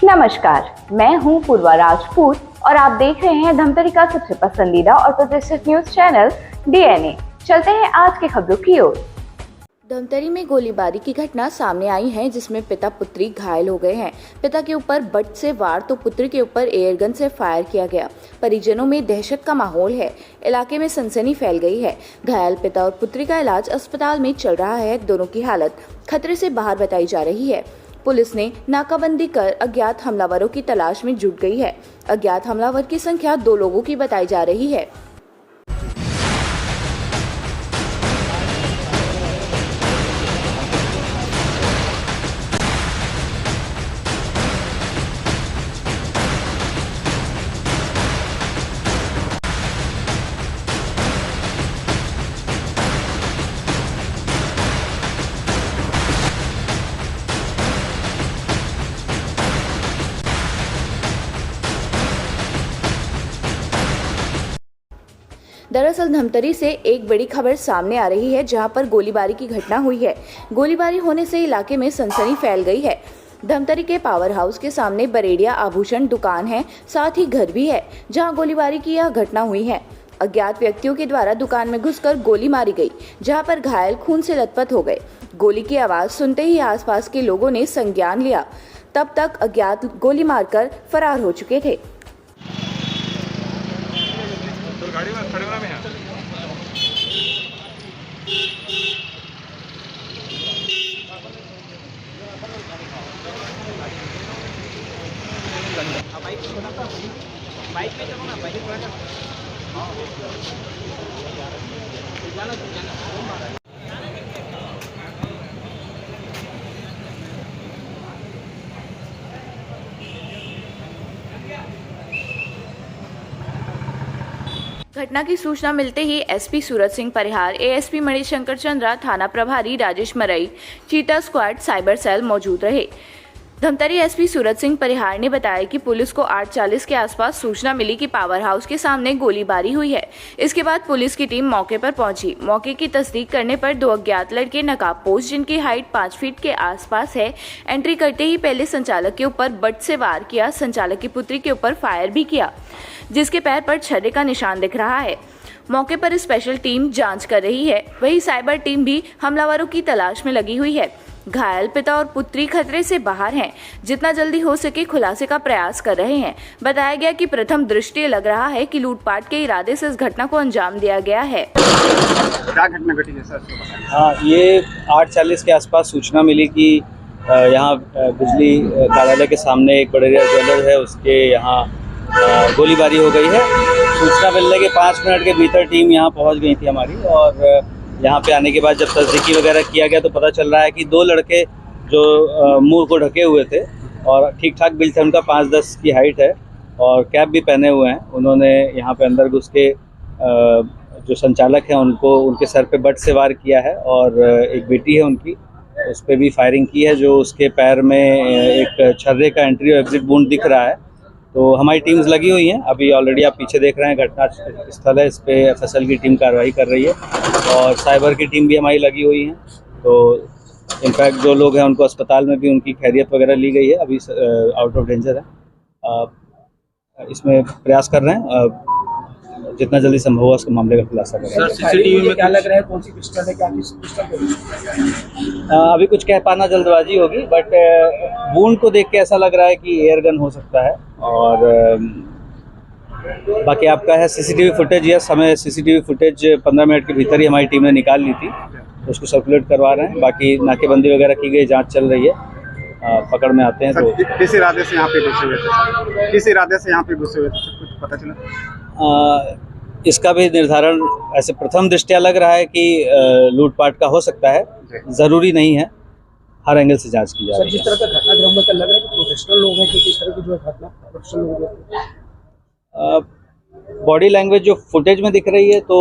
नमस्कार, मैं हूं पूर्वा राजपूत और आप देख रहे हैं धमतरी का सबसे पसंदीदा और प्रतिष्ठित न्यूज चैनल डीएनए। चलते हैं आज की खबरों की ओर। धमतरी में गोलीबारी की घटना सामने आई है, जिसमें पिता पुत्री घायल हो गए हैं। पिता के ऊपर बट से वार तो पुत्री के ऊपर एयरगन से फायर किया गया। परिजनों में दहशत का माहौल है। इलाके में सनसनी फैल गई है। घायल पिता और पुत्री का इलाज अस्पताल में चल रहा है। दोनों की हालत खतरे से बाहर बताई जा रही है। पुलिस ने नाकाबंदी कर अज्ञात हमलावरों की तलाश में जुट गई है। अज्ञात हमलावर की संख्या 2 लोगों की बताई जा रही है। दरअसल धमतरी से एक बड़ी खबर सामने आ रही है, जहां पर गोलीबारी की घटना हुई है। गोलीबारी होने से इलाके में सनसनी फैल गई है। धमतरी के पावर हाउस के सामने बरेडिया आभूषण दुकान है, साथ ही घर भी है, जहां गोलीबारी की यह घटना हुई है। अज्ञात व्यक्तियों के द्वारा दुकान में घुसकर गोली मारी गई, जहां पर घायल खून से लथपथ हो गए। गोली की आवाज सुनते ही आसपास के लोगों ने संज्ञान लिया। तब तक अज्ञात गोली मारकर फरार हो चुके थे। गाड़ी में खड़े होना में है। बाइक पे चलो ना, बाइक पे जाना। घटना की सूचना मिलते ही एसपी सूरज सिंह परिहार, एएसपी मणिशंकर चंद्रा, थाना प्रभारी राजेश मरई, चीता स्क्वाड, साइबर सेल मौजूद रहे। धमतरी एसपी सूरज सिंह परिहार ने बताया कि पुलिस को 8:40 के आसपास सूचना मिली कि पावर हाउस के सामने गोलीबारी हुई है। इसके बाद पुलिस की टीम मौके पर पहुंची। मौके की तस्दीक करने पर 2 अज्ञात लड़के नकाबपोश, जिनकी हाइट 5 फीट के आसपास है, एंट्री करते ही पहले संचालक के ऊपर बट से वार किया। संचालक की पुत्री के ऊपर फायर भी किया, जिसके पैर पर छर्रे का निशान दिख रहा है। मौके पर स्पेशल टीम जांच कर रही है। वहीं साइबर टीम भी हमलावरों की तलाश में लगी हुई है। घायल पिता और पुत्री खतरे से बाहर हैं। जितना जल्दी हो सके खुलासे का प्रयास कर रहे हैं। बताया गया कि प्रथम दृष्टया लग रहा है कि लूटपाट के इरादे से इस घटना को अंजाम दिया गया है। क्या घटना घटी है सर? हाँ, ये 8:40 के आसपास सूचना मिली कि यहाँ बिजली कार्यालय के सामने एक बड़ेरिया ज्वेलर है, उसके यहाँ गोलीबारी हो गई है। सूचना मिलने के 5 मिनट के भीतर टीम यहाँ पहुँच गई थी हमारी, और यहाँ पे आने के बाद जब तस्दीकी वगैरह किया गया तो पता चल रहा है कि 2 लड़के जो मुंह को ढके हुए थे और ठीक ठाक बिल्ड थे, उनका 5'10" की हाइट है और कैप भी पहने हुए हैं। उन्होंने यहाँ पे अंदर घुस के जो संचालक हैं उनको उनके सर पे बट से वार किया है, और एक बेटी है उनकी, उस पर भी फायरिंग की है, जो उसके पैर में एक छर्रे का एंट्री और एग्जिट वुंड दिख रहा है। तो हमारी टीम्स लगी हुई हैं। अभी ऑलरेडी आप पीछे देख रहे हैं घटना स्थल है, इस पे एफएसएल की टीम कार्रवाई कर रही है और साइबर की टीम भी हमारी लगी हुई है। तो इनफैक्ट जो लोग हैं उनको अस्पताल में भी उनकी खैरियत वगैरह ली गई है, अभी आउट ऑफ डेंजर है। इसमें प्रयास कर रहे हैं जितना जल्दी संभव हो उसके मामले का खुलासा करें। सर सीसीटीवी में क्या लग रहा है, कौन सी पिस्टल है, क्या पिस्टल? अभी कुछ कह पाना जल्दबाजी होगी, बट वुंड को देख के ऐसा लग रहा है कि एयर गन हो सकता है। और बाकी आपका है सीसीटीवी फुटेज। यस, हमें सीसीटीवी फुटेज 15 मिनट के भीतर ही हमारी टीम ने निकाल ली थी, तो उसको सर्कुलेट करवा रहे हैं। बाकी नाकेबंदी वगैरह की गई, जांच चल रही है। पकड़ में आते हैं तो किस इरादे से यहाँ पे घुसे हुए थे? किस इरादे से यहाँ पे घुसे हुए थे, कुछ पता चला? इसका भी निर्धारण ऐसे प्रथम दृष्टया लग रहा है कि लूटपाट का हो सकता है, ज़रूरी नहीं है। हर एंगल से जांच की जा रही है। जिस तरह का घटनाक्रम में लग रहा है कि प्रोफेशनल लोग हैं, क्योंकि इस तरह की जो घटना प्रोफेशनल लोग हैं। बॉडी लैंग्वेज जो फुटेज में दिख रही है तो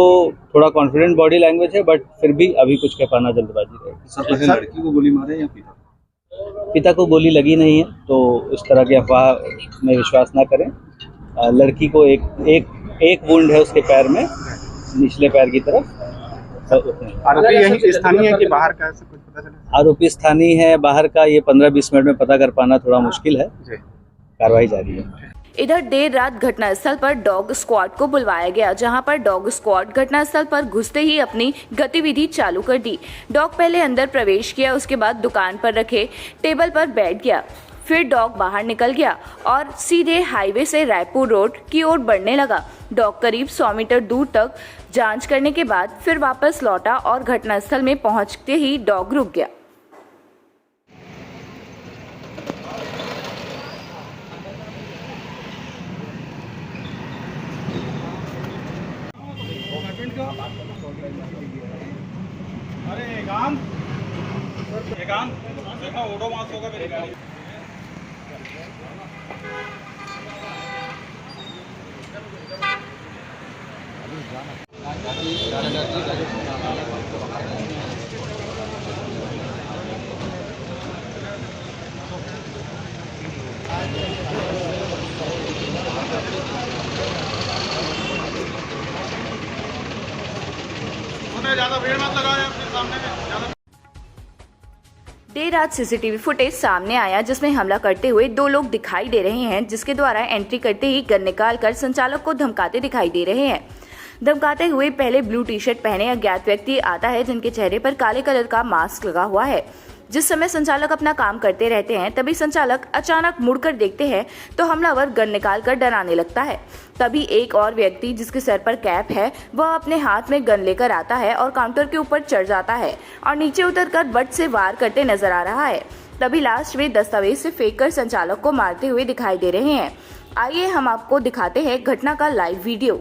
थोड़ा कॉन्फिडेंट बॉडी लैंग्वेज है, बट फिर भी अभी कुछ कह पाना जल्दबाजी रहेगी। सर लड़की को गोली मारे या पिता को गोली लगी नहीं है, तो इस तरह की अफवाह में विश्वास ना करें। लड़की को एक वुंड है उसके पैर में, निचले पैर की तरफ। आरोपी यही स्थानीय है कि बाहर का, ऐसा कुछ पता चला? आरोपी स्थानीय है, बाहर का ये 15-20 मिनट में पता कर पाना थोड़ा मुश्किल है। कार्रवाई जारी है। इधर देर रात घटनास्थल पर डॉग स्क्वाड को बुलवाया गया, जहां पर डॉग स्क्वाड घटनास्थल पर घुसते ही अपनी गतिविधि चालू कर दी। डॉग पहले अंदर प्रवेश किया, उसके बाद दुकान पर रखे टेबल पर बैठ गया, फिर डॉग बाहर निकल गया और सीधे हाईवे से रायपुर रोड की ओर बढ़ने लगा। डॉग करीब 100 मीटर दूर तक जांच करने के बाद फिर वापस लौटा और घटनास्थल में पहुंचते ही डॉग रुक गया। अरे एकांत देखो ओडोमॉस होगा मेरी गाड़ी। ज्यादा भीड़ मत लगाओ अपने सामने में ज्यादा। देर रात सीसीटीवी फुटेज सामने आया, जिसमें हमला करते हुए 2 लोग दिखाई दे रहे हैं, जिसके द्वारा एंट्री करते ही गन निकालकर संचालक को धमकाते दिखाई दे रहे हैं। धमकाते हुए पहले ब्लू टी शर्ट पहने अज्ञात व्यक्ति आता है, जिनके चेहरे पर काले कलर का मास्क लगा हुआ है। जिस समय संचालक अपना काम करते रहते हैं, तभी संचालक अचानक मुड़कर देखते हैं तो हमलावर गन निकालकर डराने लगता है। तभी एक और व्यक्ति, जिसके सर पर कैप है, वह अपने हाथ में गन लेकर आता है और काउंटर के ऊपर चढ़ जाता है और नीचे उतरकर बट से वार करते नजर आ रहा है। तभी लास्ट वे दस्तावेज से फेंककर संचालक को मारते हुए दिखाई दे रहे हैं। आइए हम आपको दिखाते हैं घटना का लाइव वीडियो।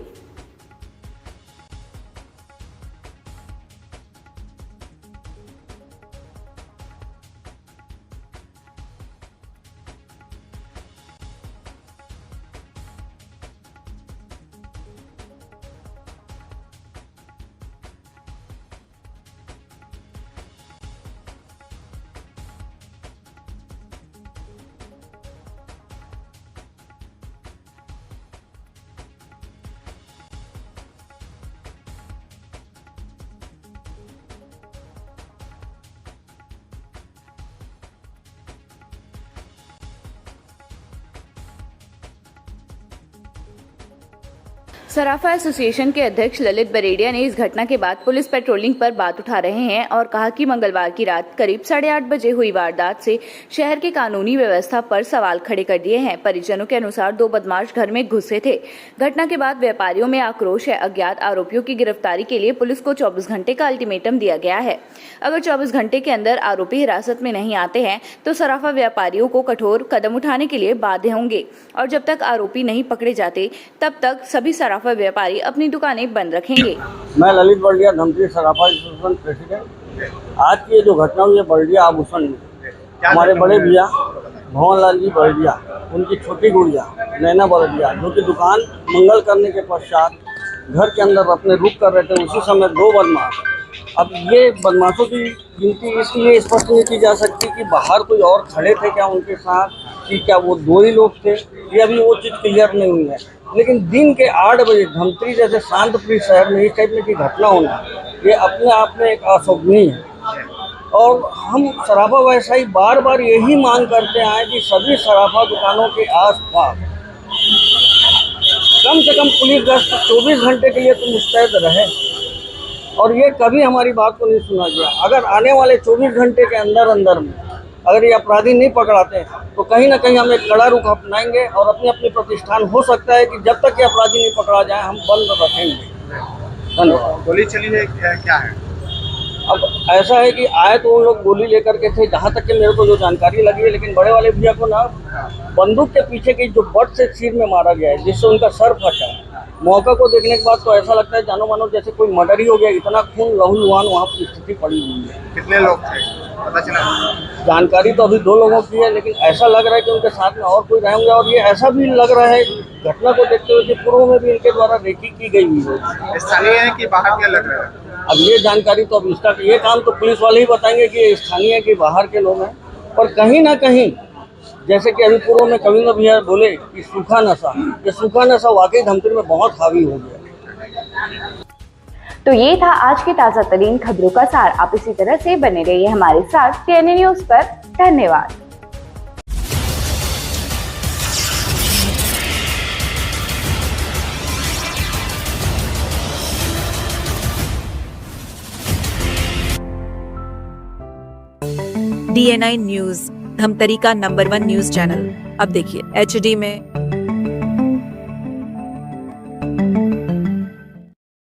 सराफा एसोसिएशन के अध्यक्ष ललित बरेडिया ने इस घटना के बाद पुलिस पेट्रोलिंग पर बात उठा रहे हैं और कहा कि मंगलवार की रात करीब 8:30 बजे हुई वारदात से शहर के कानूनी व्यवस्था पर सवाल खड़े कर दिए हैं। परिजनों के अनुसार 2 बदमाश घर में घुसे थे। घटना के बाद व्यापारियों में आक्रोश है। अज्ञात आरोपियों की गिरफ्तारी के लिए पुलिस को 24 घंटे का अल्टीमेटम दिया गया है। अगर 24 घंटे के अंदर आरोपी हिरासत में नहीं आते हैं तो सराफा व्यापारियों को कठोर कदम उठाने के लिए बाध्य होंगे और जब तक आरोपी नहीं पकड़े जाते तब तक सभी सराफा व्यापारी अपनी दुकानें बंद रखेंगे। मैं ललित बर्डिया, धमतरी सराफा एसोसिएशन प्रेसिडेंट। आज की जो घटना हुई है बर्डिया आभूषण में, हमारे बड़े भैया भवनलाल जी बर्डिया, उनकी छोटी गुड़िया नैना बर्डिया, जो कि दुकान मंगल करने के पश्चात घर के अंदर अपने रुक कर रहे थे, उसी समय 2 बदमाश। अब ये बदमाशों की गिनती इसलिए स्पष्ट नहीं की जा सकती कि बाहर कोई और खड़े थे क्या उनके साथ, कि क्या वो 2 ही लोग थे, ये अभी वो चीज़ क्लियर नहीं हुई है। लेकिन दिन के 8 बजे धमतरी जैसे शांतप्रिय शहर में इस टाइप में की घटना होना, ये अपने आप में एक अशोभनीय है। और हम सराफा व्यवसायी बार बार यही मांग करते हैं कि सभी सराफा दुकानों के आसपास कम से कम पुलिस गश्त 24 घंटे के लिए तो मुस्तैद रहे। और ये कभी हमारी बात को नहीं सुना गया। अगर आने वाले 24 घंटे के अंदर में अगर ये अपराधी नहीं पकड़ाते तो कहीं ना कहीं हम एक कड़ा रुख अपनाएंगे और अपने अपने प्रतिष्ठान, हो सकता है कि जब तक ये अपराधी नहीं पकड़ा जाए हम बंद रखेंगे। धन्यवाद। गोली चली है क्या है? अब ऐसा है कि आए तो उन लोग गोली लेकर के थे, जहाँ तक कि मेरे को जो जानकारी लगी है, लेकिन बड़े वाले भैया को ना बंदूक के पीछे की जो बट से सिर में मारा गया है, जिससे उनका सर फटा है। मौका को देखने के बाद तो ऐसा लगता है जानो मानो जैसे कोई मर्डर ही हो गया। इतना खून लहूलुहान वहाँ पर स्थिति पड़ी हुई है। कितने लोग थे पता चला? जानकारी तो अभी 2 लोगों की है, लेकिन ऐसा लग रहा है कि उनके साथ में और कोई रहे होंगे। और ये ऐसा भी लग रहा है घटना को देखते हुए कि पूर्व में भी इनके द्वारा रेकी की गई हुई है। स्थानीय है कि बाहर के लग रहे हैं? अब ये जानकारी तो अब इसका ये काम तो पुलिस वाले ही बताएंगे कि ये स्थानीय के बाहर के लोग हैं। पर कहीं ना कहीं जैसे कि अभी पूर्व में कविंद्र भैया बोले कि सूखा नशा, ये सूखा नशा वाकई धमतरी में बहुत हावी हो गया। तो ये था आज की ताजा तरीन खबरों का सार। आप इसी तरह से बने रहिए हमारे साथ TNA न्यूज पर। धन्यवाद। DNI न्यूज, धमतरी का नंबर 1 न्यूज चैनल। अब देखिए HD में।